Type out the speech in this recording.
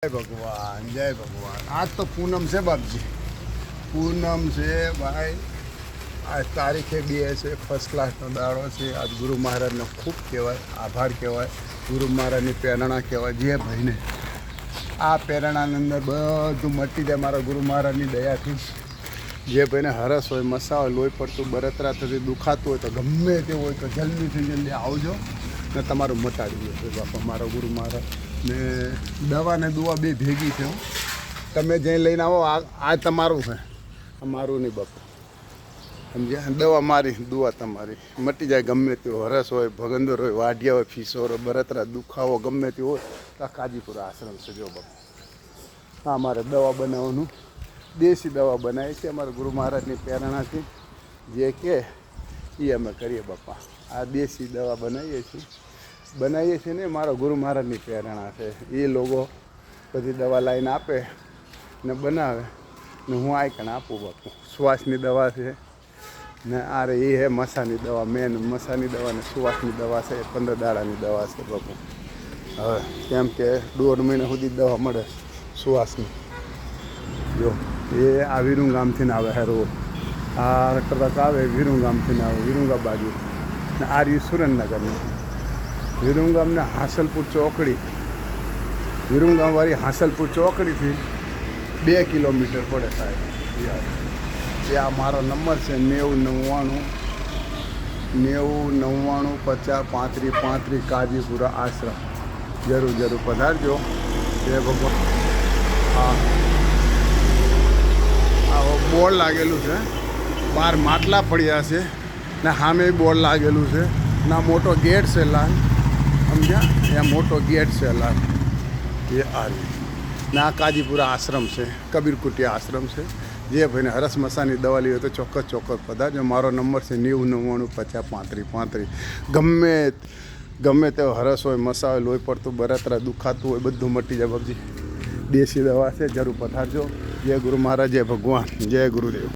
जय भगवान। आज तो पूनम से बापजी, पूनम से भाई। आज तारीखे बी है, फर्स्ट क्लासનો દાડો છે। આજ ગુરુ મહારાજનો ખૂબ કહેવાય, આભાર કહેવાય, ગુરુ મહારાજની પ્રેરણા કહેવાય। જે ભાઈને આ પ્રેરણાની અંદર બધું મટી જાય મારા ગુરુ મહારાજની દયાથી। જે ભાઈને હરસ હોય, મસા હોય, લોહી પડતું બળતરા થતી દુખાતું હોય તો ગમે તે હોય તો જલ્દીથી જલ્દી આવજો ને તમારું મટાડી દેશે બાપા મારો ગુરુ મહારાજ। ને દવા ને દુઆ બે ભેગી છે। તમે જઈ લઈને આવો, આ તમારું છે, અમારું નહીં બાપા, સમજ્યા? દવા મારી, દુઆ તમારી, મટી જાય ગમે તેવો હરસ હોય, ભગંદર હોય, વાઢિયા હોય, ફીસોર હોય, બરતરા દુખાવો ગમે તે હોય તો આ કાજીપુર આશ્રમ છે। જો બાપા આ અમારે દવા બનાવવાનું, દેશી દવા બનાવી છે અમારા ગુરુ મહારાજની પ્રેરણાથી। જે કે એ અમે કરીએ બાપા। આ દેશી દવા બનાવીએ છીએ ને મારા ગુરુ મહારાજની પ્રેરણા છે। એ લોકો બધી દવા લાવીને આપે ને બનાવે ને હું આઈકણ આપું બાપુ। શ્વાસની દવા છે ને આ રે એ હે મસાની દવા, મેન મસાની દવા ને શ્વાસની દવા છે, 15 દાડાની દવા છે બાપુ। હવે કેમ કે 1.5 મહિના સુધી દવા મળે શ્વાસની। જો એ આ વિરુંગામથી આવે હે રોડ, આ ટ્રક આવે વિરુંગામથી આવે, વિરુંગા બાજુ ને આ રહ્યું સુરેન્દ્રનગરની વિરુંગામને હાંસલપુર ચોકડી, વિરુંગામવાળી હાંસલપુર ચોકડીથી 2 કિલોમીટર પડે સાહેબ। એ આ મારો નંબર છે 90 99 50 35 35 કાજીપુરા આશ્રમ। જરૂર પધારજો। જય ભગવાન। હા આવો બોર્ડ લાગેલું છે, બહાર માટલા પડ્યા છે ને સામે બોર્ડ લાગેલું છે ના મોટો ગેટ છે લાલ, સમજ્યા? ત્યાં મોટો ગેટ છે લાલ, એ આવી ના કાજીપુરા આશ્રમ છે, કબીર કુટિયા આશ્રમ છે। જે ભાઈને હરસ મસાની દવા લેવી હોય તો ચોક્કસ પધારજો। મારો નંબર છે 90 50 35 35। ગમે તેવો હરસ હોય, મસા હોય, લોહી પડતું બળતરા દુખાતું હોય બધું મટી જાય બાપજી। દેશી દવા છે, જરૂર પધારજો। જય ગુરુ મહારાજ, જય ભગવાન, જય ગુરુદેવ।